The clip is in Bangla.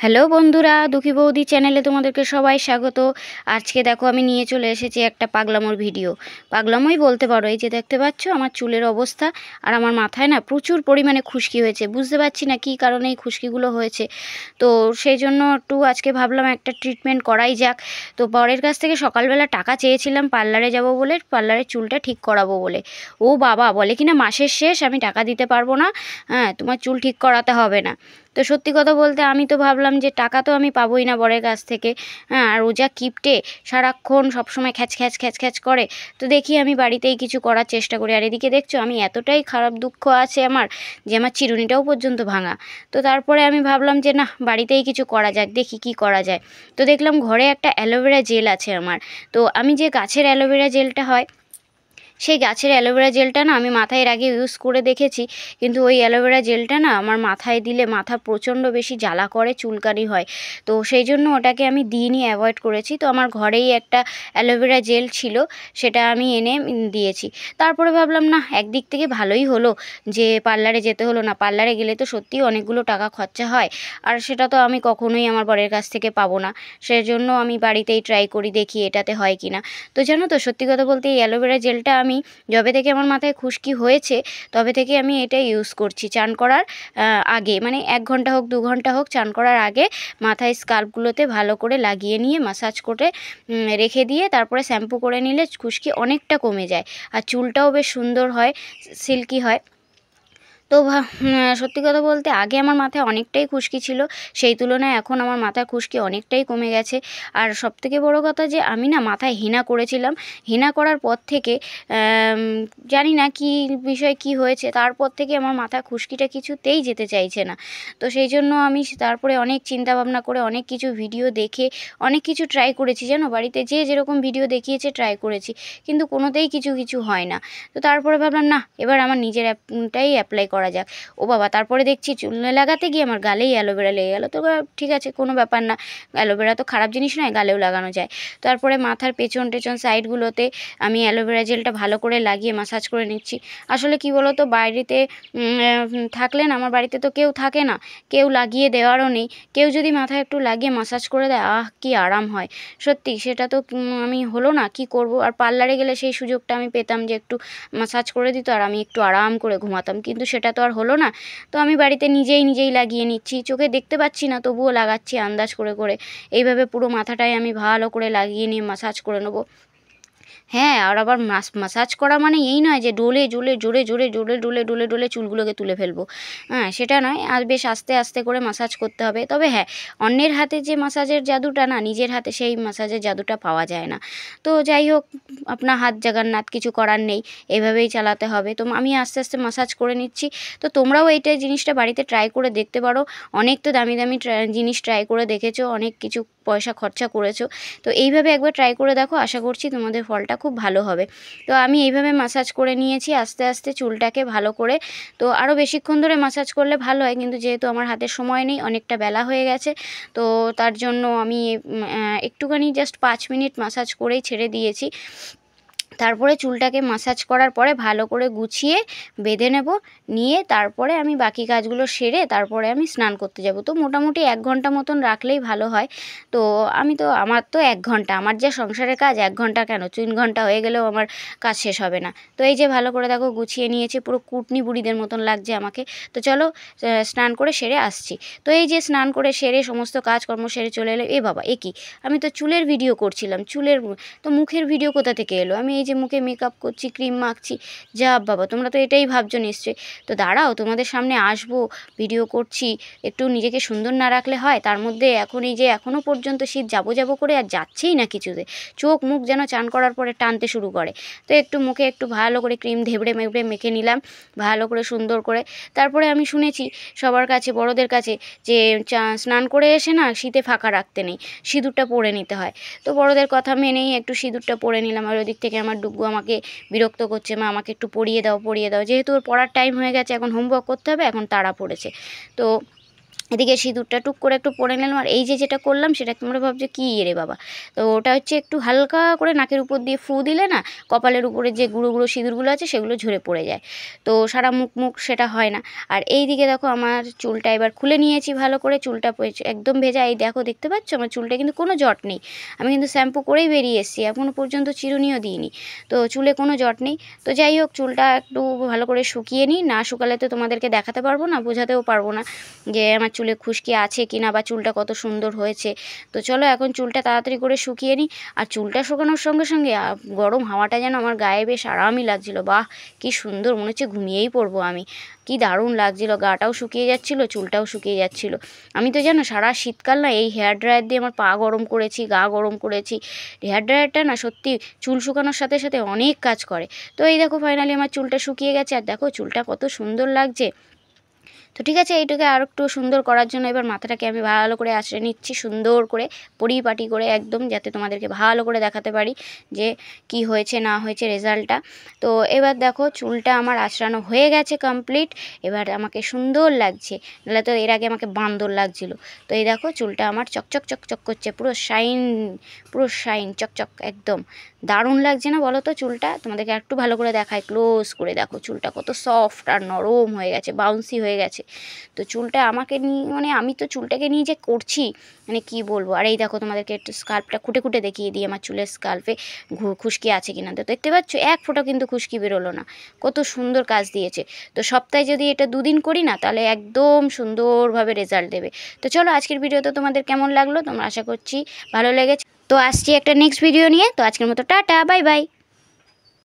হ্যালো বন্ধুরা, দুঃখী বৌদি চ্যানেলে তোমাদেরকে সবাই স্বাগত। আজকে দেখো আমি নিয়ে চলে এসেছি একটা পাগলামোর ভিডিও। পাগলামোই বলতে পারো। এই যে দেখতে পাচ্ছ আমার চুলের অবস্থা, আর আমার মাথায় না প্রচুর পরিমাণে খুশকি হয়েছে। বুঝতে পারছি না কী কারণে এই খুশকিগুলো হয়েছে। তো সেই জন্য একটু আজকে ভাবলাম একটা ট্রিটমেন্ট করাই যাক। তো বরের কাছ থেকে সকালবেলা টাকা চেয়েছিলাম পার্লারে যাব বলে, পার্লারে চুলটা ঠিক করাবো বলে। ও বাবা বলে কিনা মাসের শেষ, আমি টাকা দিতে পারবো না, হ্যাঁ তোমার চুল ঠিক করাতে হবে না। তো সত্যি কথা বলতে আমি তো ভাবলাম যে টাকা তো আমি পাবোই না বরের কাছ থেকে, হ্যাঁ, আর ও যা কিপটে, সারাক্ষণ সবসময় খ্যাচ খ্যাচ খ্যাচ খ্যাচ করে। তো দেখি আমি বাড়িতেই কিছু করার চেষ্টা করি। আর এদিকে দেখছো আমি এতটাই খারাপ দুঃখ আছে আমার, যে আমার চিরুনিটাও পর্যন্ত ভাঙা। তো তারপরে আমি ভাবলাম যে না, বাড়িতেই কিছু করা যাক, দেখি কি করা যায়। তো দেখলাম ঘরে একটা অ্যালোভেরা জেল আছে আমার। তো আমি যে গাছের অ্যালোভেরা জেলটা হয়, সেই গাছের অ্যালোভেরা জেলটা না আমি মাথায় এর আগে ইউজ করে দেখেছি, কিন্তু ওই অ্যালোভেরা জেলটা না আমার মাথায় দিলে মাথা প্রচণ্ড বেশি জ্বালা করে, চুলকানি হয়। তো সেই জন্য ওটাকে আমি দিইনি, অ্যাভয়েড করেছি। তো আমার ঘরেই একটা অ্যালোভেরা জেল ছিল, সেটা আমি এনে দিয়েছি। তারপরে ভাবলাম না, একদিক থেকে ভালোই হলো যে পার্লারে যেতে হলো না। পার্লারে গেলে তো সত্যিই অনেকগুলো টাকা খরচা হয়, আর সেটা তো আমি কখনোই আমার বরের কাছ থেকে পাবো না। সেজন্য আমি বাড়িতেই ট্রাই করি, দেখি এটাতে হয় কি না। তো জানো তো, সত্যি কথা বলতে এই অ্যালোভেরা জেলটা আমি যবে থেকে আমার মাথায় খুশকি হয়েছে তবে থেকে আমি এটা ইউজ করছি। চান করার আগে, মানে 1 ঘন্টা হোক 2 ঘন্টা হোক, চান করার আগে মাথায় স্কাল্পগুলোতে ভালো করে লাগিয়ে নিয়ে মাসাজ করে রেখে দিয়ে তারপরে শ্যাম্পু করে নিলে খুশকি অনেকটা কমে যায়, আর চুলটাও বেশ সুন্দর হয়, সিল্কি হয়। তো সত্যি কথা বলতে আগে আমার মাথায় অনেকটাই খুশকি ছিল, সেই তুলনায় এখন আমার মাথার খুশকি অনেকটাই কমে গেছে। আর সবথেকে বড় কথা যে আমি না মাথায় হেনা করেছিলাম, হেনা করার পর থেকে জানি না কি বিষয় কি হয়েছে, তারপর থেকে আমার মাথার খুশকিটা কিছুতেই যেতে চাইছে না। তো সেই জন্য আমি তারপরে অনেক চিন্তা ভাবনা করে, অনেক কিছু ভিডিও দেখে অনেক কিছু ট্রাই করেছি, জানো, বাড়িতে যে যেরকম ভিডিও দেখিয়েছে ট্রাই করেছি, কিন্তু কোনোতেই কিছু হয় না। তো তারপরে ভাবলাম না, এবার আমার নিজের অ্যাপটাই অ্যাপ্লাই করা যাক। ও বাবা, তারপরে দেখছি চুলে লাগাতে গিয়ে আমার গালেই অ্যালোভেরা লেগে গেলো। তো ঠিক আছে, কোনো ব্যাপার না, অ্যালোভেরা তো খারাপ জিনিস নয়, গালেও লাগানো যায়। তারপরে মাথার পেছন সাইডগুলোতে আমি অ্যালোভেরা জেলটা ভালো করে লাগিয়ে মাসাজ করে নিচ্ছি। আসলে কি বলো তো, বাড়িতে থাকলে না, আমার বাড়িতে তো কেউ থাকে না, কেউ লাগিয়ে দেওয়ারও নেই। কেউ যদি মাথায় একটু লাগিয়ে মাসাজ করে দেয়, আহ কি আরাম হয় সত্যি। সেটা তো আমি হলো না, কি করব। আর পার্লারে গেলে সেই সুযোগটা আমি পেতাম যে একটু মাসাজ করে দিত আর আমি একটু আরাম করে ঘুমাতাম, কিন্তু সেটা তো আর হলো না। তো আমি বাড়িতে নিজেই লাগিয়ে নিচ্ছি, চোখে দেখতে পাচ্ছি না তবুও লাগাচ্ছি আন্দাজ করে করে। এইভাবে পুরো মাথাটায় আমি ভালো করে লাগিয়ে নিয়ে মাসাজ করে নেবো। হ্যাঁ, আর আবার মাসাজ করা মানে এই নয় যে ডলে চুলগুলোকে তুলে ফেলবো, হ্যাঁ সেটা নয়। আর বেশ আস্তে আস্তে করে মাসাজ করতে হবে। তবে হ্যাঁ, অন্যের হাতে যে মাসাজের জাদুটা না, নিজের হাতে সেই মাসাজের জাদুটা পাওয়া যায় না। তো যাই হোক, আপনার হাত জাগান্নাত, কিছু করার নেই, এভাবেই চালাতে হবে। তো আমি আস্তে আস্তে মাসাজ করে নিচ্ছি। তো তোমরাও এইটা জিনিসটা বাড়িতে ট্রাই করে দেখতে পারো। অনেক তো দামি দামি জিনিস ট্রাই করে দেখেছো, অনেক কিছু পয়সা খরচা করেছো। তো এইভাবে একবার ট্রাই করে দেখো, আশা করছি তোমাদের ফলটা খুব ভালো হবে। তো আমি এইভাবে মাসাজ করে নিয়েছি আস্তে আস্তে চুলটাকে ভালো করে। তো আরও বেশিক্ষণ ধরে মাসাজ করলে ভালো হয়, কিন্তু যেহেতু আমার হাতে সময় নেই, অনেকটা বেলা হয়ে গেছে, তো তার জন্য আমি একটুখানি জাস্ট 5 মিনিট মাসাজ করেই ছেড়ে দিয়েছি। তারপরে চুলটাকে মাসাজ করার পরে ভালো করে গুছিয়ে বেঁধে নেব, নিয়ে তারপরে আমি বাকি কাজগুলো সেরে তারপরে আমি স্নান করতে যাব। তো মোটামুটি 1 ঘন্টা মতন রাখলেই ভালো হয়। তো আমার তো 1 ঘন্টা, আমার যা সংসারের কাজ, 1 ঘন্টা কেন 3 ঘন্টা হয়ে গেলেও আমার কাজ শেষ হবে না। তো এই যে ভালো করে দেখো গুছিয়ে নিয়েছি, পুরো কুটনি বুড়িদের মতন লাগছে আমাকে। তো চলো স্নান করে সেরে আসছি। তো এই যে স্নান করে সেরে সমস্ত কাজকর্ম সেরে চলে এলো। এ বাবা, এ কি, আমি তো চুলের ভিডিও করছিলাম, তো মুখের ভিডিও কোথা থেকে এলো? আমি এই যে মুখে মেকআপ করছি, ক্রিম মাখছি, যা বাবা, তোমরা তো এটাই ভাবছো নিশ্চয়ই। তো দাঁড়াও, তোমাদের সামনে আসবো, ভিডিও করছি, একটু নিজেকে সুন্দর না রাখলে হয়? তার মধ্যে এখন এই যে এখনও পর্যন্ত শীত যাবো করে আর যাচ্ছেই না কিছুতে, চোখ মুখ যেন চান করার পরে টানতে শুরু করে। তো একটু মুখে একটু ভালো করে ক্রিম ধেবড়ে মেখে নিলাম ভালো করে সুন্দর করে। তারপরে আমি শুনেছি সবার কাছে, বড়দের কাছে, যে স্নান করে এসে না শীতে ফাঁকা রাখতে নেই, সিঁদুরটা পরে নিতে হয়। তো বড়দের কথা মেনেই একটু সিঁদুরটা পরে নিলাম। আর ওদিক থেকে আমার ডুগ্গু আমাকে বিরক্ত করছে, মা আমাকে একটু পরিয়ে দাও। যেহেতু ওর পড়ার টাইম হয়ে গেছে, এখন হোমওয়ার্ক করতে হবে, এখন তাড়া পড়েছে। তো এদিকে সিঁদুরটা টুক করে একটু পরে নিলাম। আর এই যে যেটা করলাম সেটা তোমরা ভাবছো কী রে বাবা, তো ওটা হচ্ছে একটু হালকা করে নাকের উপর দিয়ে ফু দিলে না কপালের উপরে যে গুঁড়ো গুঁড়ো সিঁদুরগুলো আছে সেগুলো ঝরে পড়ে যায়, তো সারা মুখ সেটা হয় না। আর এই দিকে দেখো আমার চুলটা এবার খুলে নিয়েছি ভালো করে, চুলটা একদম ভেজা। এই দেখো দেখতে পাচ্ছ আমার চুলটা কিন্তু কোনো জট নেই, আমি কিন্তু শ্যাম্পু করেই বেরিয়ে এসেছি, এখনও পর্যন্ত চিরুনিও দিইনি, তো চুলে কোনো জট নেই। তো যাই হোক, চুলটা একটু ভালো করে শুকিয়ে নিই, না শুকালে তো তোমাদেরকে দেখাতে পারবো না, বোঝাতেও পারবো না যে আমার চুলে খুশকি আছে কি না বা চুলটা কত সুন্দর হয়েছে। তো চলো এখন চুলটা তাড়াতাড়ি করে শুকিয়ে নিই। আর চুলটা শুকানোর সঙ্গে সঙ্গে গরম হাওয়াটা যেন আমার গায়ে বেশ আরামই লাগছিল, বাহ কি সুন্দর, মনে হচ্ছে ঘুমিয়েই পড়বো আমি, কি দারুণ লাগছিল, গাটাও শুকিয়ে যাচ্ছিলো, চুলটাও শুকিয়ে যাচ্ছিলো। আমি তো জানো সারা শীতকাল না এই হেয়ার ড্রায়ার দিয়ে আমার পা গরম করেছি, গা গরম করেছি। হেয়ার ড্রায়ারটা না সত্যি চুল শুকানোর সাথে সাথে অনেক কাজ করে। তো এই দেখো ফাইনালি আমার চুলটা শুকিয়ে গেছে, আর দেখো চুলটা কত সুন্দর লাগছে। তো ঠিক আছে, এইটাকে আর একটু সুন্দর করার জন্য এবার মাথাটাকে আমি ভালো করে আঁচড়ে নিচ্ছি, সুন্দর করে পরিপাটি করে একদম, যাতে তোমাদেরকে ভালো করে দেখাতে পারি যে কি হয়েছে না হয়েছে রেজাল্টটা। তো এবার দেখো চুলটা আমার আঁচড়ানো হয়ে গেছে কমপ্লিট, এবার আমাকে সুন্দর লাগছে, নাহলে তো এর আগে আমাকে বান্দর লাগছিল। তো এই দেখো চুলটা আমার চকচক চকচক করছে, পুরো শাইন চকচক, একদম দারুণ লাগছে না বলো তো চুলটা? তোমাদেরকে একটু ভালো করে দেখায়, ক্লোজ করে দেখো চুলটা কত সফট আর নরম হয়ে গেছে, বাউন্সি হয়ে গেছে। তো চুলটা আমাকে নিয়ে, মানে আমি তো চুলটাকে নিয়ে যে করছি মানে কি বলবো। আর এই দেখো তোমাদেরকে একটু স্কাল্পটা খুঁটে খুঁটে দেখিয়ে দিই আমার চুলের স্কাল্পে খুশকি আছে কিনা। তো দেখতে পাচ্ছ এক ফোঁটা কিন্তু খুশকি বেরোলো না, কত সুন্দর কাজ দিয়েছে। তো সপ্তাহে যদি এটা 2 দিন করি না তাহলে একদম সুন্দরভাবে রেজাল্ট দেবে। তো চলো আজকের ভিডিওতে তোমাদের কেমন লাগলো, তোমরা আশা করছি ভালো লেগেছে। তো আসছি একটা নেক্সট ভিডিও নিয়ে, তো আজকের মতো টাটা, বাই বাই।